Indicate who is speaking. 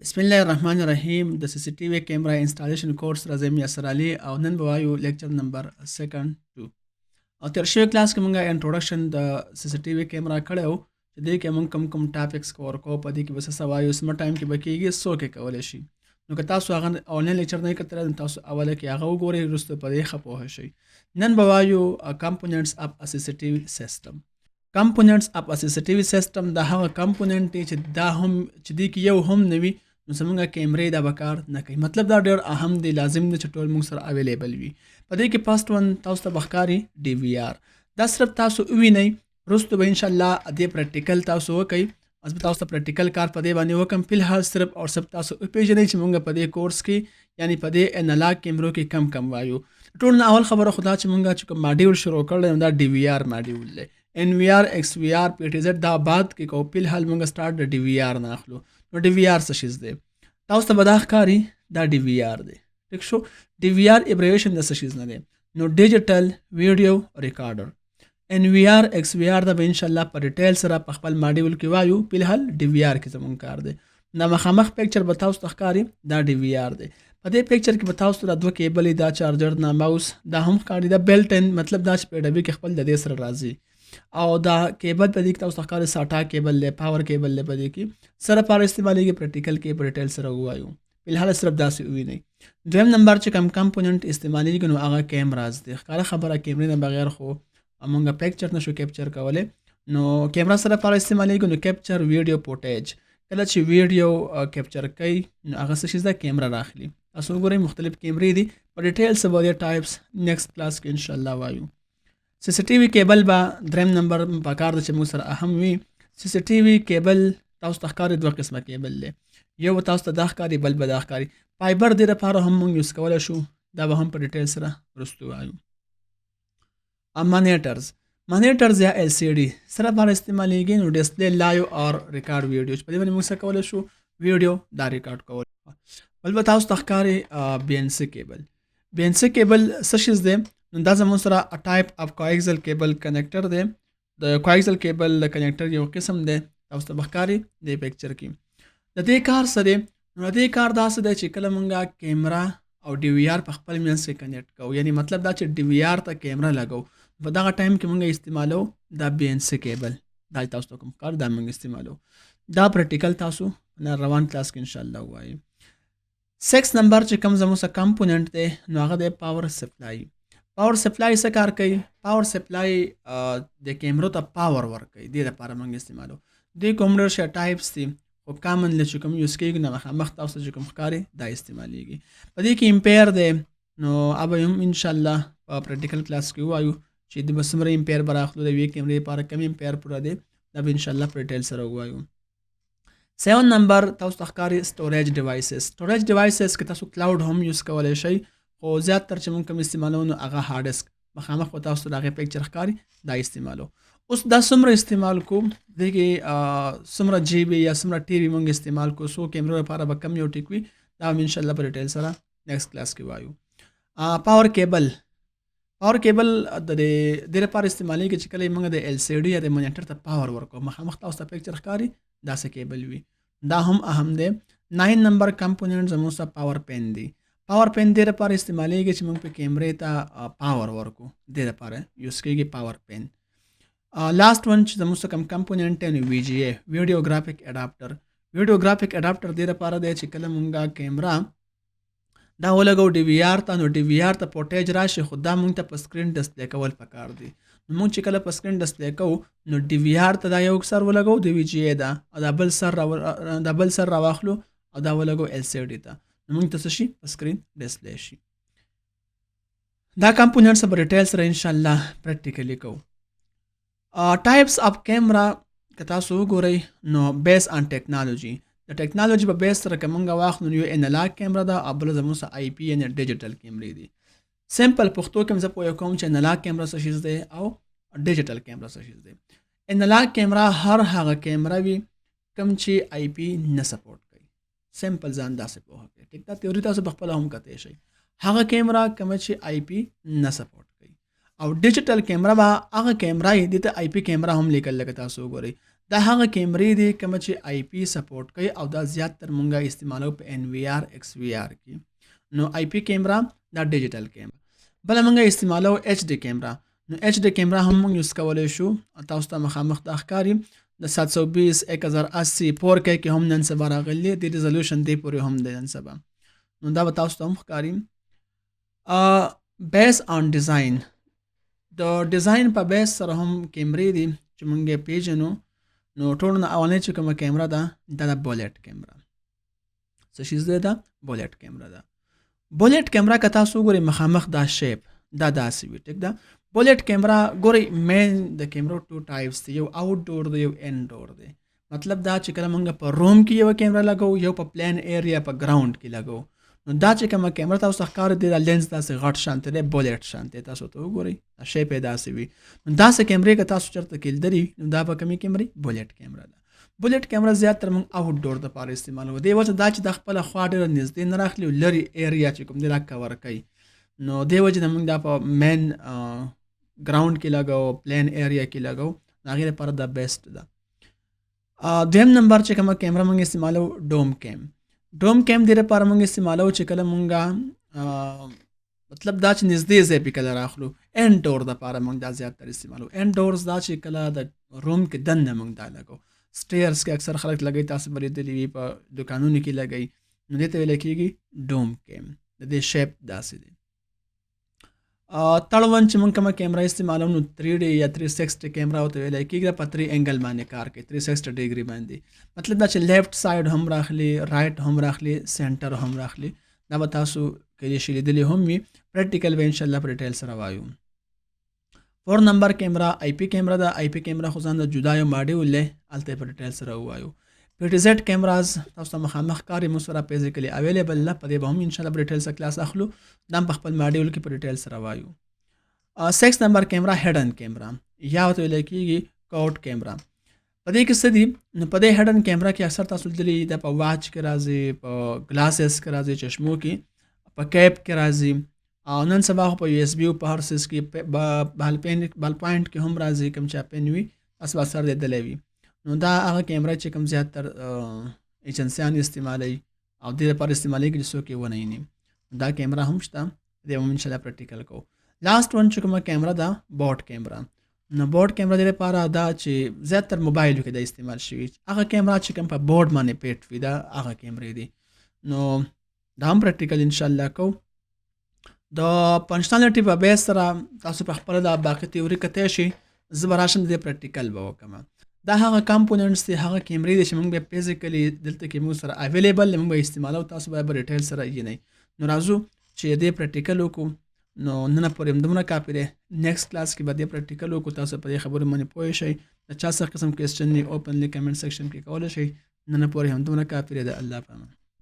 Speaker 1: بسم الله الرحمن الرحیم د CCTV کیمرا انسټالیشن کورس راځم یاسر علي او نن به وایو لیکچر نمبر 2 او تر شوی کلاس کې مونږه انټروډکشن د CCTV کیمرا کړو چې دې کې مونږ کوم ټاپکس کور کو په دې کې بس سوایو سم ټایم کې بکیږي سو کې کولای شي نو که تاسو هغه اونلاین لیکچر نه کتل تاسو اوله کې هغه وګورئ وروسته په دې خپوه شي نن به وایو کمپوننټس اف ا CCTV سیستم کمپوننټس اف ا CCTV سیستم د هغه کمپوننټ چې دا هم چې دې کې یو هم نوي نو زمونږ کیمرې دا بکار نه کوي مطلب دا ډېر اهم دی لازم دی چې ټول موږ سره اویلیبل وي په دې کې فرست ون تاسو ته بخکاری DVR دا صرف تاسو وینئ وروسته به ان شاء الله دې پریکټیکل تاسو وکئ اوس به تاسو ته پریکټیکل کار په دې باندې وکم په الحال صرف او صرف تاسو پیژنئ چې موږ په دې کورس کې یعنی په دې انالاګ کیمرو کې کم وایو ټول نه اول خبره خدا چې موږ چې ماډیول شروع کړل دا DVR ماډیول دی NVR XVR PTZ دا بعد کې کو په الحال موږ سٹارټ د DVR نه اخلو نو DVR څه شي دی تاسو ته به دا ښکاري دا DVR دی ټیک شو DVR ابریویشن د څه شي نه دی نو ډیجیټل ویډیو ریکارډر NVR XVR دا به ان شاء الله په ډیټیل سره په خپل ماډیول کې وایو په الحال DVR کې زمون کار دی دا مخامخ پکچر به تاسو ته ښکاري دا DVR دی په دې پکچر کې به تاسو ته دوه کیبل دا چارجر نه ماوس دا هم ښکاري دا بیلټ ان مطلب دا چې په ډبې کې خپل د دې سره راځي او دا کیبل په دې کې تاسو ښکاري ساټا کیبل له پاور کیبل له په دې کې سره پر استعمالېږي پریکټیکل کې په ډیټیل سره وایو په الحال صرف داسې وی نه دویم نمبر چې کم کمپوننت استعمالېږي نو هغه کیمراز دي ښکاره خبره کیمرې نه بغیر خو امونږ پکچر نشو کیپچر کولای نو کیمرا سره پر استعمالېږي نو کیپچر ویډیو فوټیج کله چې ویډیو کیپچر کوي نو هغه څه شي دا کیمرا راخلي تاسو وګورئ مختلف کیمرې دي په ډیټیل سره د ټایپس نیکسټ کلاس کې ان شاء الله وایو CCTV کیبل با دریم نمبر په کار د چې موږ سره اهم وي CCTV کیبل تاسو ته ښکاري دوه قسمه کیبل دی یو تاسو ته دا ښکاري بل به دا ښکاري فایبر دې لپاره هم موږ یوز کولی شو دا به هم په ډیټیل سره وروسته وایو مانیټرز یا LCD سره پر استعمالېږي نو ډسپلی لایو اور ریکارډ ویډیو په دې باندې موږ څه کولی شو ویډیو دا ریکارډ کول بل به تاسو ته ښکاري BNC کیبل څه شیز دی نو دا زموږ سره ټایپ اف کوایکسل کیبل کنیکټر دی د کوایکسل کیبل د کنیکټر یو قسم دی تاسو ته بخکاری د پکچر کې د دې کار سره نو د دې کار داسې دی چې کله مونږه کیمرا او DVR په خپل منځ کې کنیکټ کوو یعنی مطلب دا چې DVR ته کیمرا لګو په دغه ټایم کې مونږه استعمالو دا BNC کیبل دا تاسو ته کوم کار دا مونږ استعمالو دا پریکټیکل تاسو نه روان کلاس کې ان شاء الله وایي 6 نمبر چې کوم زموږ سره کمپوننت دی نو هغه د پاور سپلای پاور سپلای څه کار کوي پاور سپلای د کیمرو ته پاور ورکوي دې لپاره موږ استعمالو د کوم ډول شي ټایپس دي او کامن چې کوم یوز کېږي نه مخ تاسو چې کوم ښکاري دا استعمالېږي په دې کې امپیر دی نو اب هم ان شاء الله په پریکټیکل کلاس کې وایو چې د بسمره امپیر براخلو د وی کیمرې لپاره کم امپیر پوره دی دا به ان شاء الله په ډیټیل سره وایو 7 نمبر تاسو ته ښکاري سټوریج ډیوایسز کې تاسو کلاود هم یوز کولی شئ او زیاتره چې موږ کوم استعمالو نو هغه هارد ډیسک مخامخ په تاسو د هغې پکچر ښکاري دا استعمالو اوس دا څومره استعمال کوم دې کې څومره GB یا څومره TV موږ استعمال کوو څو کیمرو لپاره به کم یو ټیک وي دا هم ان شاء الله په ډیټیل سره نیکسټ کلاس کې وایو پاور کیبل د دې لپاره استعمالېږي چې کله موږ د LCD یا د مانیټر ته پاور ورکوو مخامخ تاسو ته پکچر ښکاري داسې کیبل وي دا هم اهم دی 9 نمبر کمپوننټ زموږ سره پاور پین دی پاور پین دې لپاره استعمالېږي چې موږ په کیمرې ته پاور ورکو دې لپاره یوز کېږي پاور پین لاست ون چې زموږ سره کوم کمپوننټ دی VGA ویډیوګرافیک اډاپټر دې لپاره دی چې کله موږ کیمرا دا ولګو DVR ته نو DVR ته فوټیج راشي خو دا موږ ته په سکرین ډسپلی کول پکار دي نو موږ چې کله په سکرین ډسپلی کوو نو DVR ته دا یو سر ولګو د VGA دا او دا بل سر راواخلو او دا ولګو LCD ته موږ ته څه شي په سکرین ډسپلی شي دا کمپوننټس په ډیټیل سره ان شاء الله پریکټیکلی کوو ټایپس اف کیمرا که تاسو وګورئ نو بیس آن ټیکنالوژي د ټیکنالوژي په بیس سره که موږ واخلو یو انالاګ کیمرا ده او بله زموږ سره IP یعنې ډیجیټل کیمرې دي سمپل پښتو کې زه پوهه کوم چې انالاګ کیمرا څه شیز دی او ډیجیټل کیمرا څه شیز دی انالاګ کیمرا هر هغه کیمرا وي کوم چې IP نه سپورټ سمپل ځان داسې پوهه کوي ټیک دا تیوري تاسو په خپل هم کته شي هغه کیمرا کوم چې IP نه سپورټ کوي او ډیجیټل کیمرا به هغه کیمرا دی ته IP کیمرا هم لیکل لکه تاسو وګورئ دا هغه کیمرې دي کوم چې آی پی سپورټ کوي او دا زیات تر مونږه استعمالو په ان وی آر ایکس وی آر کې. نو آی پی کیمرا دا ډیجیټل کیمرا. بل مونږه استعمالو ایچ ډی کیمرا. نو ایچ ډی کیمرا هم مونږ یوز کولای شو. تاسو ته مخامخ د ښکاری د 720 1080 4K کې هم نن سبا راغلی دی ریزولوشن دی پورې هم دی نن سبا. نو دا به تاسو ته هم ښکاری. بیس آن ډیزاین د ډیزاین په بیس سره هم کیمرې دي چې مونږ پیژنو. نو ټول نه اولنۍ چې کومه کیمرا ده دا د بولټ کیمرا. څه شي ده؟ دا بولټ کیمرا ده. بولټ کیمرا که تاسو ګورئ مخامخ دا شیپ دا داسې وي ټیک ده. بولټ کیمرا ګورئ مین د کیمرو 2 ټایپس دي، یو آوټ ډور دی یو ان ډور دی. مطلب دا چې کله مونږ په روم کې یو کیمرا لګو یو په پلین ایریا په ګراوند کې لګو. نو دا چې کومه کیمرا تاسو ښکار دی دا لینز داسې غټ شانته دی بولټ شانته تاسو ته وګورئ شیپ یې داسې وي. نو داسې کیمرې که تاسو چېرته کیندري نو دا به کومې کیمرې بولټ کیمرا ده. بولټ کیمرا زیات تر موږ آوټ ډور دپاره استعمالوو. دې وجه دا چې د خپله خوا ډېره نږدې نه راخلي او لرې ایریا چې کوم دی دا کور کوي. نو دې وجې نه موږ دا په مین ګراوند کې لګو پلین ایریا کې لګو د هغې لپاره دا بیسټ ده. دویم نمبر چې کومه کیمرا موږ استعمالو ډوم کیم. ډوم کیم دې لپاره موږ استعمالو چې کله موږ مطلب دا چې نږدې ځای پې کله راخلو. ان ډور دپاره موږ دا زیات تر استعمالو. ان ډورز دا چې کله د روم کې دننه موږ دا لګو. سټیرز کې اکثر خلک لګوي تاسو به لیدلي وي په دوکانونو کې لګوي. نو دې ته ویلی کېږي ډوم کیم. د دې شیپ داسې دی. تړون چې موږ کومه کیمرا استعمالو نو 3D یا 360 کیمرا ورته ویلی کېږي په 3 انګل باندې کار کوي 360 ډیګري باندې. مطلب دا چې لیفټ سایډ هم راخلي رایټ هم راخلي سینټر هم راخلي. دا به تاسو کلی شي لیدلي هم وي. پریکټیکل به انشاءالله په ډیټیل سره وایو. 4 نمبر کیمرا آی پی کیمرا ده. آی پی کیمرا خو ځان د جدا یو ماډیول دی هلته په ډیټیل سره ووایو. پی ټي زیډ کیمراز تاسو ته مخامخ کار یې موږ سره فزیکلي اویلیبل ده. په دې به هم انشاءالله په ډیټیل سره کلاس اخلو. دا هم په خپل ماډیول کې په ډیټیل سره وایو. 6 نمبر کیمرا هډن کیمرا یا ورته ویلی کېږي کوټ کیمرا. په دې کې څه دي؟ نو په دې هډن کیمرا کې اکثر تاسو لیدلي دا په واچ کې راځي په ګلاسز کې راځي چشمو کې په کیپ کې راځي او نن سبا خو په یو اس بي او په هر څیز کې بال پوینټ کې هم راځي کوم چې پین وي تاسو به اثر لیدلی وي. نو دا هغه کیمرا چې کوم زیات تر ایجنسیان استعمالوي او دې لپاره استعمالېږي چې څوک یې ونه ویني. دا کیمرا هم شته دې هم انشاءالله پریکټیکل کوو. لاست ون چې کومه کیمرا ده بورډ کیمرا. نو بورډ کیمرا دې لپاره دا چې زیات تر موبایلو کې دا استعمال شوي. هغه کیمرا چې کوم په بورډ باندې پیټ وي دا هغه کیمرې دي. نو دا هم پریکټیکل انشاءالله کوو. د فنکشنالټي په بیس سره تاسو په خپله دا باقي تیوري کتی شي. زه به راشم د دې پریکټیکل به وکړم. دا هغه کمپوننټس دي هغه کیمرې دي چې موږ بیا فزیکلي دلته کې موږ سره اویلیبل موږ به استعمالو تاسو به ډیټیل سره وینئ. نو راځو چې دې پریکټیکل وکړو. نو نن پورې همدومره کافي دی. نیکسټ کلاس کې به دې پریکټیکل وکړو. تاسو په دې خبرو باندې پوه شئ. د چا څه قسم کوېسچن دي اوپنلی کمنټ سیکشن کې کولی شئ. نن پورې همدومره کافي دی. د الله په امان.